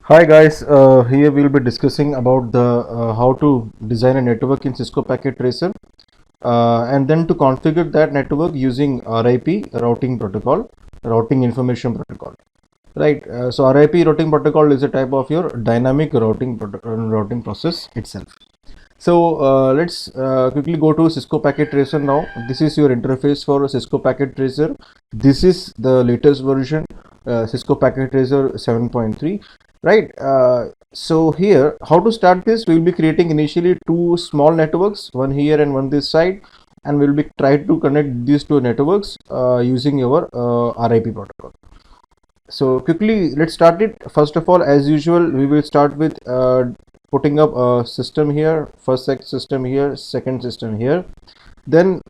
Hi guys, here we'll be discussing about the how to design a network in Cisco Packet Tracer and then to configure that network using RIP routing protocol, routing information protocol. Right. So RIP routing protocol is a type of your dynamic routing process itself. So let's quickly go to Cisco Packet Tracer now. This is your interface for Cisco Packet Tracer. This is the latest version, Cisco Packet Tracer 7.3. Right. So here, how to start this? We will be creating initially two small networks, one here and one this side, and we'll be trying to connect these two networks using our RIP protocol. So quickly, let's start it. First of all, as usual, we will start with putting up a system here, first system here, second system here. Then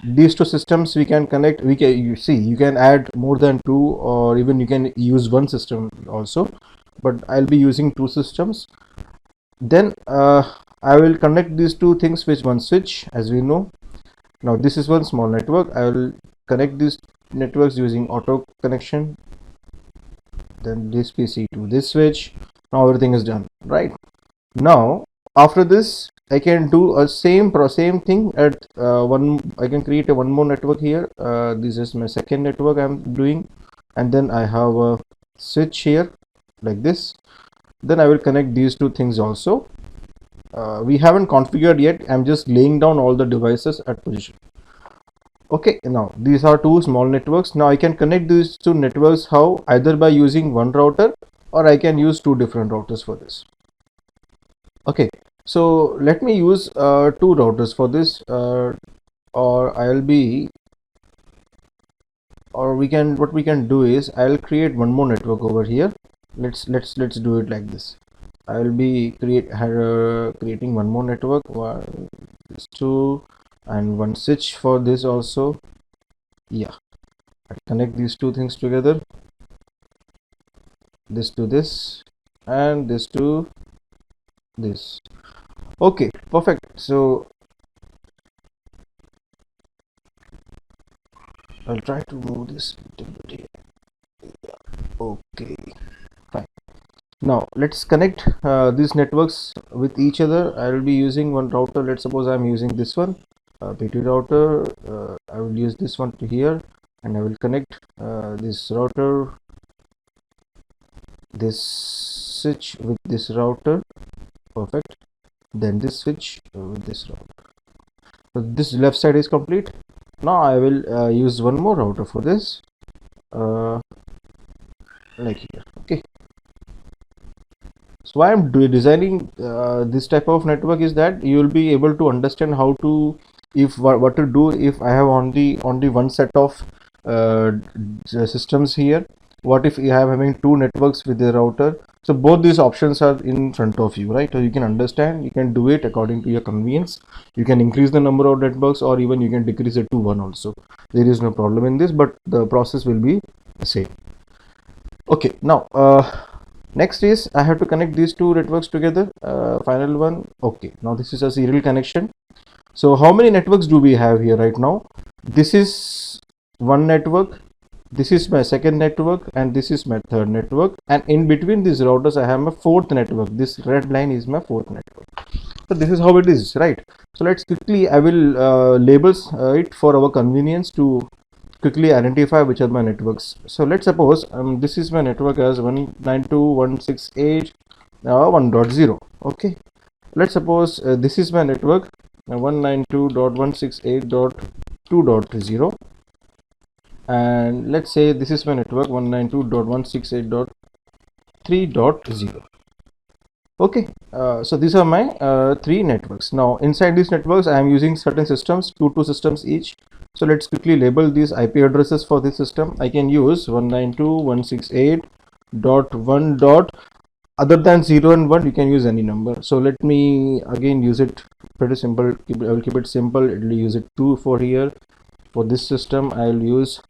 these two systems we can connect. You can add more than two, or even you can use one system also, but I'll be using two systems. Then I will connect these two things with one switch, as we know. Now this is one small network. I will connect these networks using auto connection, then this PC to this switch. Now everything is done. Right now, after this, I can do a same thing at one. I can create a one more network here. This is my second network I'm doing, and then I have a switch here like this. Then I will connect these two things also. We haven't configured yet. I'm just laying down all the devices at position. Okay, now these are two small networks. Now I can connect these two networks how? Either by using one router, or I can use two different routers for this. Okay, so let me use two routers for this, or what we can do is I'll create one more network over here. Let's do it like this. I will be creating one more network, one, this two, and one switch for this also. Yeah, I'll connect these two things together, this to this and this to this. Okay, perfect. So I'll try to move this a little bit here. Yeah. Okay, fine. Now let's connect these networks with each other. I will be using one router. Let's suppose I'm using this one, PT router. I will use this one to here, and I will connect this router, this switch with this router. Perfect. Then this switch with this router. So this left side is complete. Now I will use one more router for this, like here. Okay. So why I'm designing this type of network is that you will be able to understand how to, if what to do if I have only one set of systems here. What if you have having two networks with the router? So both these options are in front of you, right? So you can understand, you can do it according to your convenience. You can increase the number of networks, or even you can decrease it to one also. There is no problem in this, but the process will be the same. Okay, now next is I have to connect these two networks together. Final one. Okay, now this is a serial connection. So how many networks do we have here right now? This is one network, this is my second network, and this is my third network, and in between these routers I have my fourth network. This red line is my fourth network. So this is how it is, right? So let's quickly, I will label it for our convenience to quickly identify which are my networks. So let's suppose this is my network as 192.168.1.0. okay, let's suppose this is my network 192.168.2.0, and let's say this is my network 192.168.3.0. okay, so these are my three networks. Now inside these networks I am using certain systems, two systems each. So let's quickly label these IP addresses for this system. I can use 192.168.1. Other than 0 and 1, you can use any number. So let me again use it pretty simple. I will keep it simple. It will use it 2 for here. For this system I will use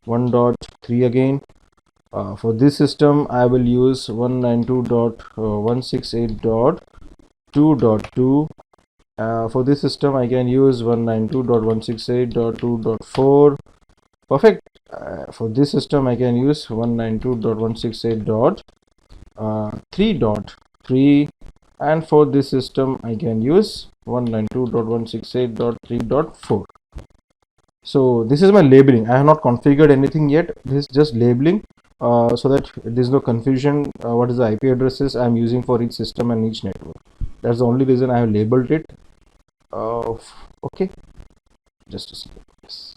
1.3 again. For this system I will use 192.168.2.2. For this system I can use 192.168.2.4. perfect. For this system I can use 192.168.3. 3.3, and for this system I can use 192.168.3.4. So this is my labeling. I have not configured anything yet. This is just labeling, so that there's no confusion what is the IP addresses I'm using for each system and each network. That's the only reason I have labeled it. Okay, just a second. Yes.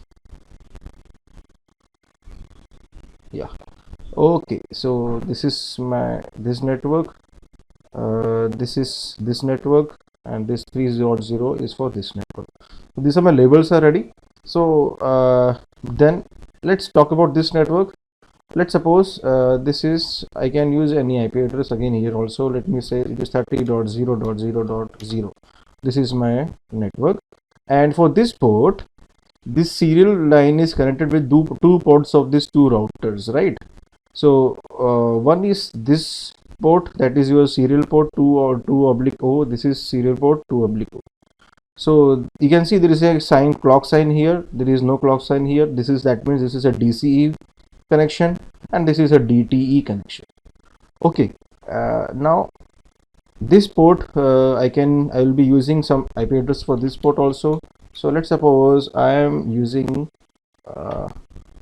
Yeah. Okay, so this is this network, this is this network, and this 3.0 is for this network. So these are my labels are ready. So then let's talk about this network. Let's suppose this is, I can use any IP address again here also. Let me say it is 30.0.0.0. This is my network, and for this port, this serial line is connected with two ports of these two routers, right? So one is this port, that is your serial port 2/O. This is serial port 2/O. So you can see there is a sign, clock sign here. There is no clock sign here. That means this is a DCE connection, and this is a DTE connection. Okay, now this port I will be using some IP address for this port also. So let's suppose I am using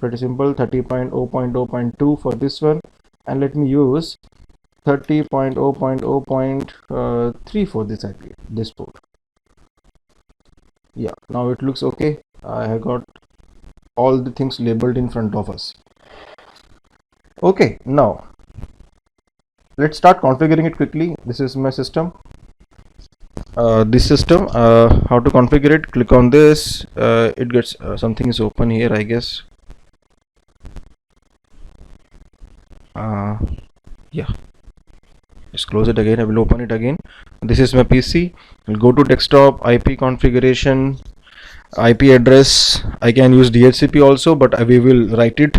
pretty simple 30.0.0.2 for this one, and let me use 30.0.0.3 for this port. Yeah, now it looks okay. I have got all the things labeled in front of us. Okay, now let's start configuring it quickly. This is my system. How to configure it? Click on this. It gets something is open here, I guess. Yeah, just close it again. I will open it again. This is my PC. I'll go to desktop, IP configuration, IP address. I can use DHCP also, but we will write it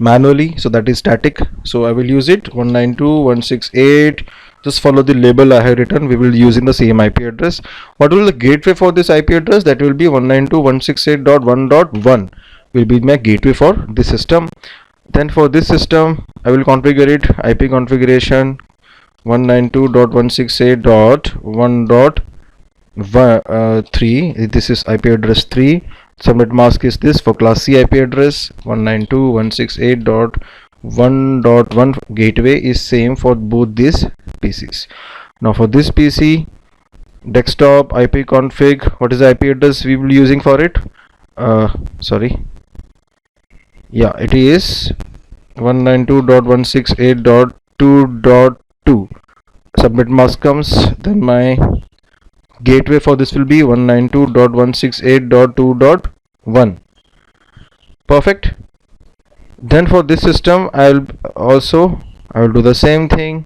manually, so that is static. So I will use it 192.168. Just follow the label I have written. We will using the same IP address. What will the gateway for this IP address? That will be 192.168.1.1 will be my gateway for this system. Then for this system I will configure it. IP configuration 192.168.1.3. This is IP address 3. Subnet mask is this. For class C IP address 192.168.1.1 gateway is same for both these PCs. Now for this PC, desktop IP config, what is the IP address we will be using for it? It is 192.168.2.2. Subnet mask comes, then my gateway for this will be 192.168.2.1. perfect. Then for this system I will do the same thing.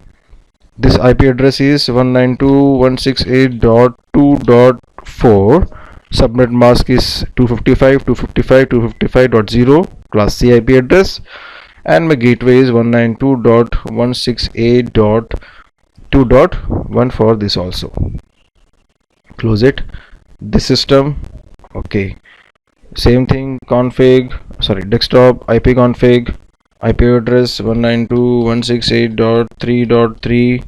This IP address is 192.168.2.4. subnet mask is 255.255.255.0 class C IP address, and my gateway is 192.168.2.1 for this also. Close it. This system, okay, same thing. Desktop IP config, IP address 192.168.3.3.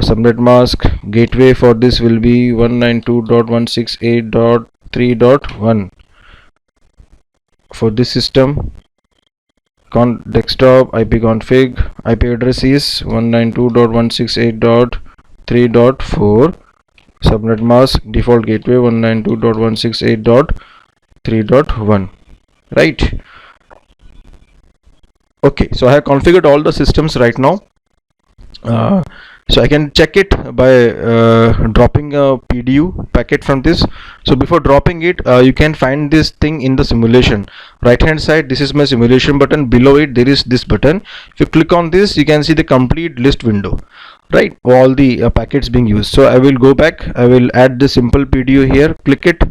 subnet mask, gateway for this will be 192.168.3.1. for this system, desktop IP config, IP address is 192.168.3.4. subnet mask, default gateway 192.168.3.1. right? Okay, so I have configured all the systems right now. So I can check it by dropping a PDU packet from this. So before dropping it, you can find this thing in the simulation. Right hand side, this is my simulation button. Below it there is this button. If you click on this, you can see the complete list window, right? All the packets being used. So I will go back. I will add the simple PDU here. Click it.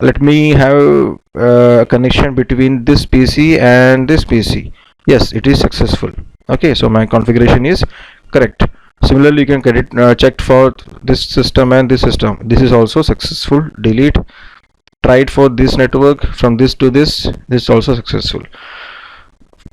Let me have a connection between this PC and this PC. Yes, it is successful. Okay, so my configuration is correct. Similarly, you can get it checked for this system and this system. This is also successful. Delete. Try it for this network from this to this. This is also successful.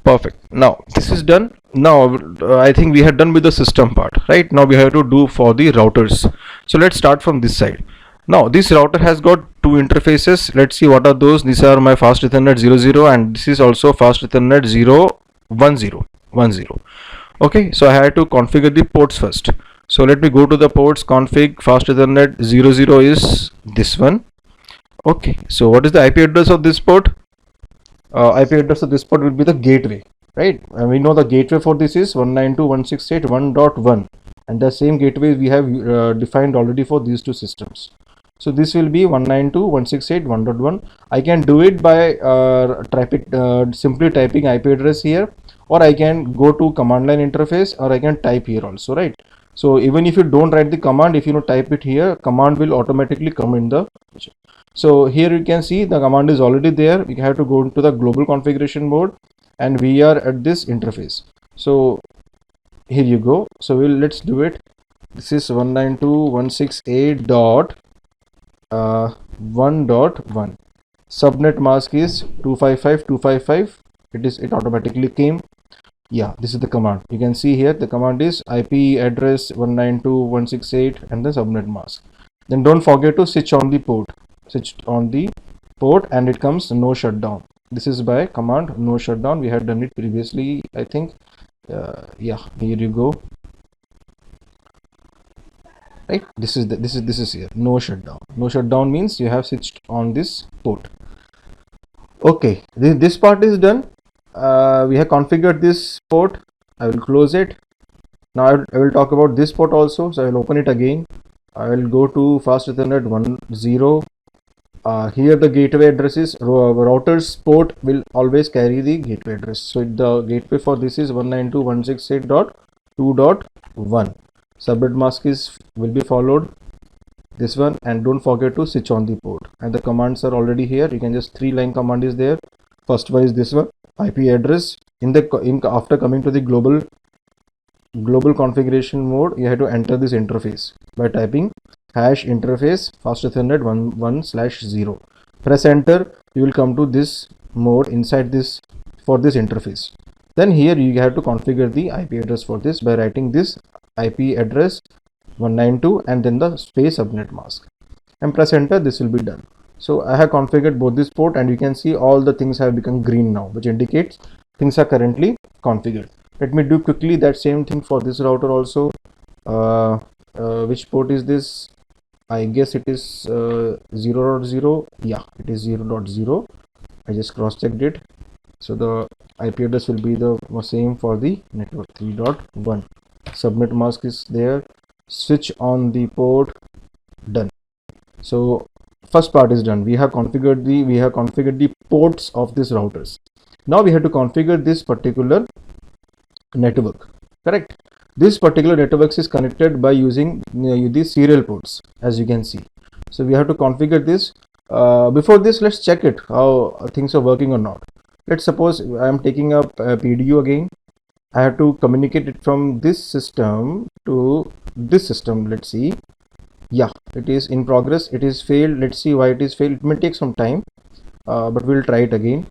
Perfect. Now this is done. Now I think we had done with the system part, right? Now we have to do for the routers. So let's start from this side. Now this router has got two interfaces. Let's see what are those. These are my fast Ethernet 00 and this is also fast Ethernet 01010. Okay, so I had to configure the ports first. So let me go to the ports config. Fast Ethernet 00 is this one. Okay, so what is the IP address of this port? IP address of this port will be the gateway, right? And we know the gateway for this is 192.168.1.1, and the same gateway we have defined already for these two systems. So this will be 192.168.1.1. I can do it by simply typing IP address here, or I can go to command line interface, or I can type here also, right? So even if you don't write the command, if you type it here, command will automatically come in the. So here you can see the command is already there. We have to go into the global configuration mode, and we are at this interface. So here you go. So let's do it. This is 192.168.1.1. Subnet mask is 255.255. It automatically came. Yeah, this is the command. You can see here the command is IP address 192.168 and the subnet mask. Then don't forget to switch on the port. And it comes no shutdown. This is by command no shutdown. We had done it previously, I think. Yeah, here you go. Right, this is here, no shutdown. No shutdown means you have switched on this port. Okay, this part is done. We have configured this port. I will close it. Now I will talk about this port also. So I will open it again. I will go to fast Ethernet 10. Here the gateway address is router's port will always carry the gateway address. So the gateway for this is 192.168.2.1. Subnet mask will be followed, this one, and don't forget to switch on the port. And the commands are already here. You can just 3-line command is there. First one is this one, IP address. After coming to the global configuration mode, you have to enter this interface by typing hash interface fast Ethernet 11/0. Press enter. You will come to this mode inside this for this interface. Then here you have to configure the IP address for this by writing this IP address 192 and then the space subnet mask, and press enter. This will be done. So I have configured both this port, and you can see all the things have become green now, which indicates things are currently configured. Let me do quickly that same thing for this router also. Which port is this? I guess it is 0.0. Yeah, it is 0.0. I just cross-checked it. So the IP address will be the same for the network 3.1. Subnet mask is there. Switch on the port. Done. So first part is done. We have configured the ports of these routers. Now we have to configure this particular network. Correct. This particular network is connected by using these serial ports, as you can see. So we have to configure this. Before this, let's check it how things are working or not. Let's suppose I am taking up PDU again. I have to communicate it from this system to this system. Let's see. Yeah, it is in progress. It is failed. Let's see why it is failed. It may take some time, but we'll try it again.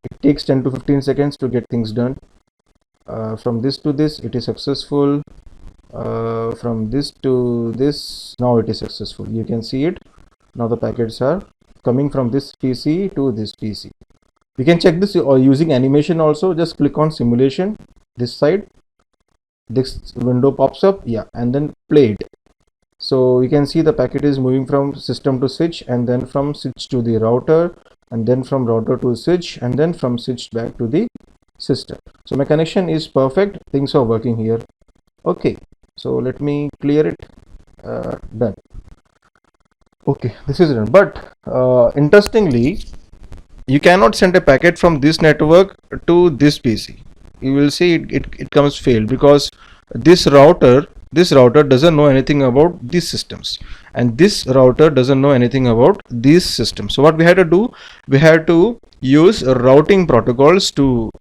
It takes 10 to 15 seconds to get things done. From this to this, it is successful. From this to this, now it is successful. You can see it. Now the packets are coming from this PC to this PC. We can check this using animation also. Just click on simulation, this side. This window pops up, yeah, and then play it. So you can see the packet is moving from system to switch, and then from switch to the router, and then from router to switch, and then from switch back to the system. So my connection is perfect. Things are working here. Okay, so let me clear it. Done. Okay, this is done. But interestingly, you cannot send a packet from this network to this PC. You will see it comes failed because this router doesn't know anything about these systems, and this router doesn't know anything about these systems. So what we had to do, we had to use routing protocols to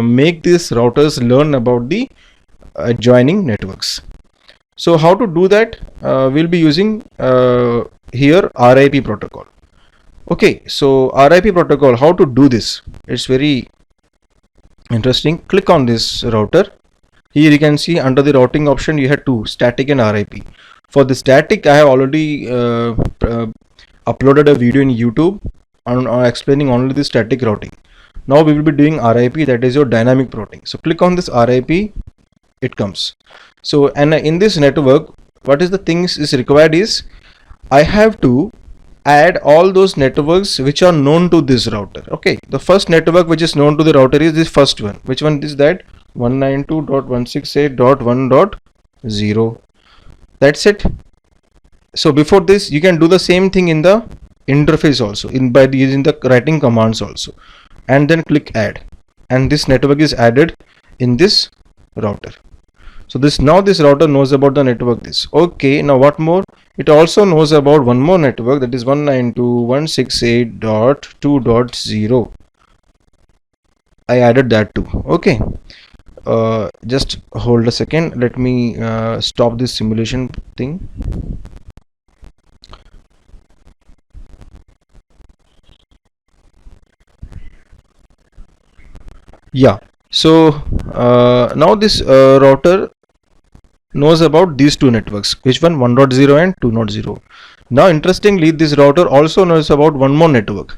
make these routers learn about the adjoining networks. So how to do that? We'll be using here RIP protocol. Okay, so RIP protocol, how to do this? It's very Interesting. Click on this router. Here you can see under the routing option you have two, static and RIP. For the static, I have already uploaded a video in YouTube on explaining only the static routing. Now we will be doing RIP, that is your dynamic routing. So click on this RIP, it comes. So and in this network, what is the things is required is I have to add all those networks which are known to this router. Okay, the first network which is known to the router is this first one. Which one is that? 192.168.1.0. That's it. So before this you can do the same thing in the interface also, in by using the writing commands also, and then click add, and this network is added in this router. So this router knows about the network this. Okay, now what more? It also knows about one more network, that is 192.168.2.0. I added that too. Okay, just hold a second, let me stop this simulation thing. Yeah, so now this router knows about these two networks. Which one? 1.0 and 2.0. Now interestingly, this router also knows about one more network.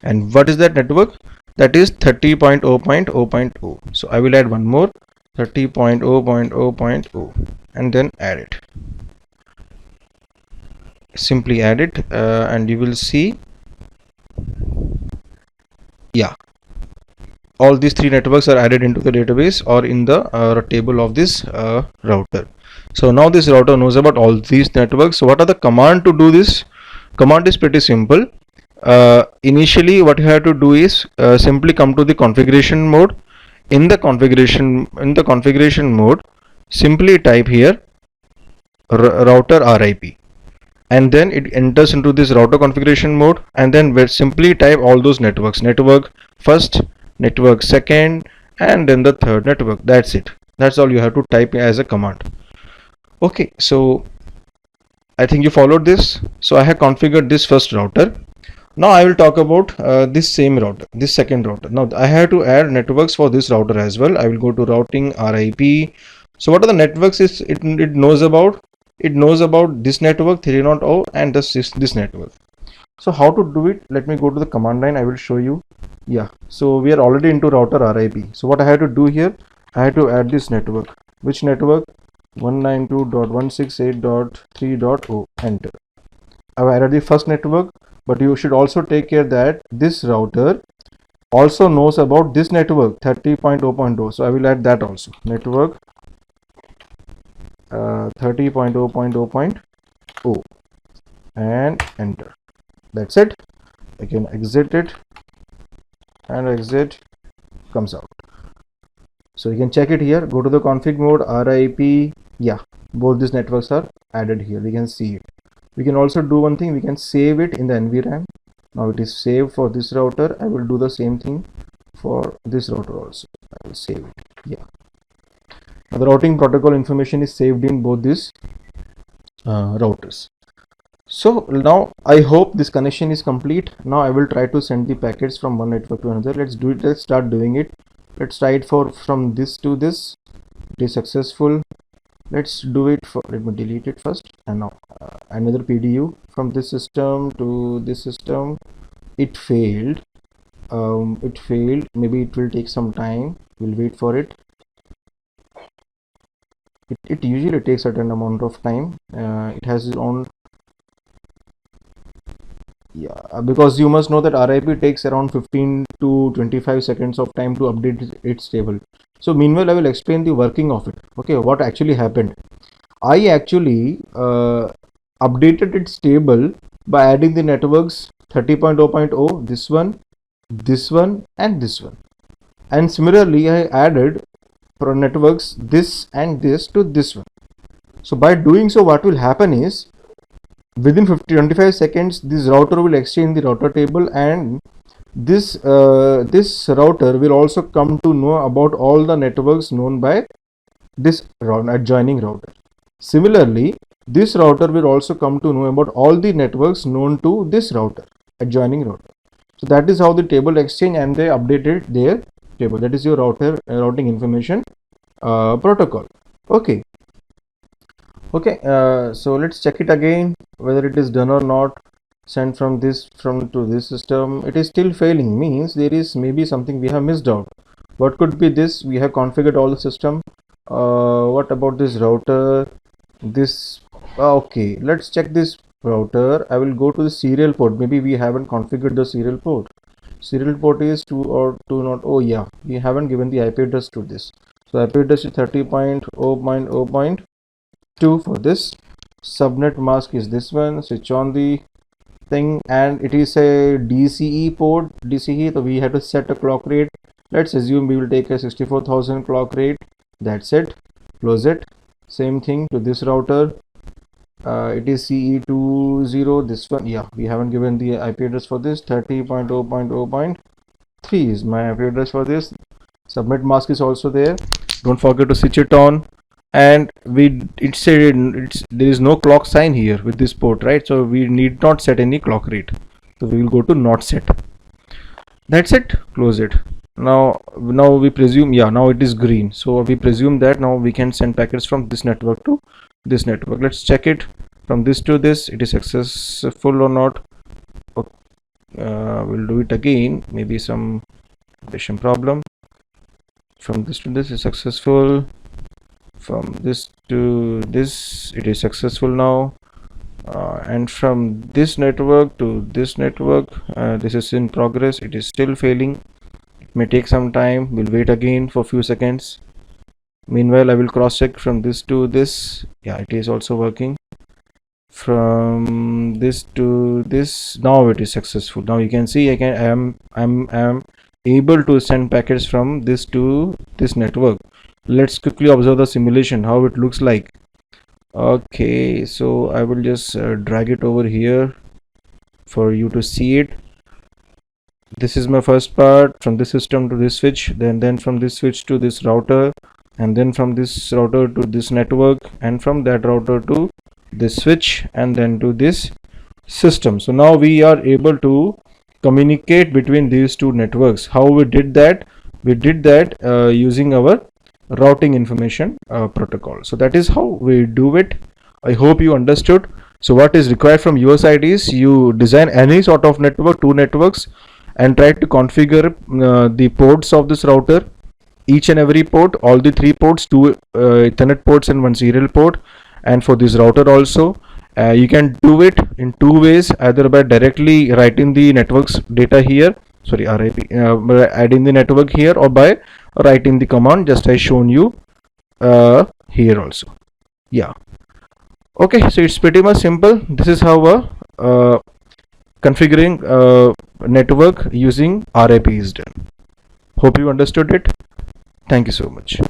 And what is that network? That is 30.0.0.0. So I will add one more, 30.0.0.0, and then add it. Simply add it and you will see, yeah, all these three networks are added into the database or in the table of this router. So now this router knows about all these networks. So what are the command to do this? Command is pretty simple. Initially what you have to do is simply come to the configuration mode. In the configuration mode, simply type here router RIP, and then it enters into this router configuration mode, and then simply type all those networks, network first, network second, and then the third network. That's it. That's all you have to type as a command. Okay, so I think you followed this. So I have configured this first router. Now I will talk about this same router, this second router. Now I have to add networks for this router as well. I will go to routing RIP. So what are the networks it knows about? It knows about this network 3.0 and this network. So how to do it? Let me go to the command line. I will show you. Yeah, so we are already into router RIP. So what I have to do here, I have to add this network. Which network? 192.168.3.0. Enter. I have added the first network, but you should also take care that this router also knows about this network 30.0.0. So I will add that also, network 30.0.0.0, and enter. That's it. I can exit it, and exit comes out. So you can check it here. Go to the config mode, RIP. Yeah, both these networks are added here. We can see it. We can also do one thing. We can save it in the NVRAM. Now it is saved for this router. I will do the same thing for this router also. I will save it. Yeah. Now the routing protocol information is saved in both these routers. So now I hope this connection is complete. Now I will try to send the packets from one network to another. Let's do it. Let's start doing it. Let's try it from this to this. It is successful. Let's do it for, let me delete it first. And now another PDU from this system to this system. It failed. Maybe it will take some time. We'll wait for it. It usually takes a certain amount of time. It has its own, yeah, because you must know that RIP takes around 15 to 25 seconds of time to update its table. So meanwhile I will explain the working of it. Okay, what actually happened? I actually updated its table by adding the networks 30.0.0, this one, and this one. And similarly I added networks this and this to this one. So by doing so, what will happen is within 25 seconds this router will exchange the router table, and this router will also come to know about all the networks known by this adjoining router. Similarly, this router will also come to know about all the networks known to this router, adjoining router. So that is how the table exchange, and they updated their table. That is your routing information protocol. Okay. So let's check it again whether it is done or not. Send from to this system. It is still failing, means there is maybe something we have missed out. What could be this? We have configured all the system. What about this router? This okay, let's check this router. I will go to the serial port. Maybe we haven't configured the serial port. Serial port is 2 or 2 not. Oh yeah, we haven't given the IP address to this. So IP address is 30.0.0.2 for this. Subnet mask is this one. Switch on the thing, and it is a DCE port. DCE, so we have to set a clock rate. Let's assume we will take a 64,000 clock rate. That's it. Close it. Same thing to this router. It is CE20. This one, yeah, we haven't given the IP address for this. 30.0.0.3 is my IP address for this. Subnet mask is also there. Don't forget to switch it on. And there is no clock sign here with this port, right? So we need not set any clock rate. So we will go to not set. That's it. Close it. Now we presume, yeah, now it is green. So we presume that now we can send packets from this network to this network. Let's check it from this to this. It is successful or not. We'll do it again. Maybe some addition problem. From this to this is successful. From this to this, it is successful now. And from this network to this network, this is in progress. It is still failing. It may take some time. We'll wait again for a few seconds. Meanwhile, I will cross check from this to this. Yeah, it is also working. From this to this, now it is successful. Now you can see I am able to send packets from this to this network. Let's quickly observe the simulation, how it looks like. Okay, so I will just drag it over here for you to see it. This is my first part, from this system to this switch, then from this switch to this router, and then from this router to this network, and from that router to this switch, and then to this system. So now we are able to communicate between these two networks. How we did that? We did that using our routing information protocol. So that is how we do it. I hope you understood. So what is required from your side is you design any sort of network, two networks, and try to configure the ports of this router, each and every port, all the 3 ports, 2 Ethernet ports and 1 serial port. And for this router also, you can do it in 2 ways, either by directly writing the network's data here, sorry, RIP, adding the network here, or by writing the command just I shown you here also. Yeah. Okay, so it's pretty much simple. This is how configuring network using RIP is done. Hope you understood it. Thank you so much.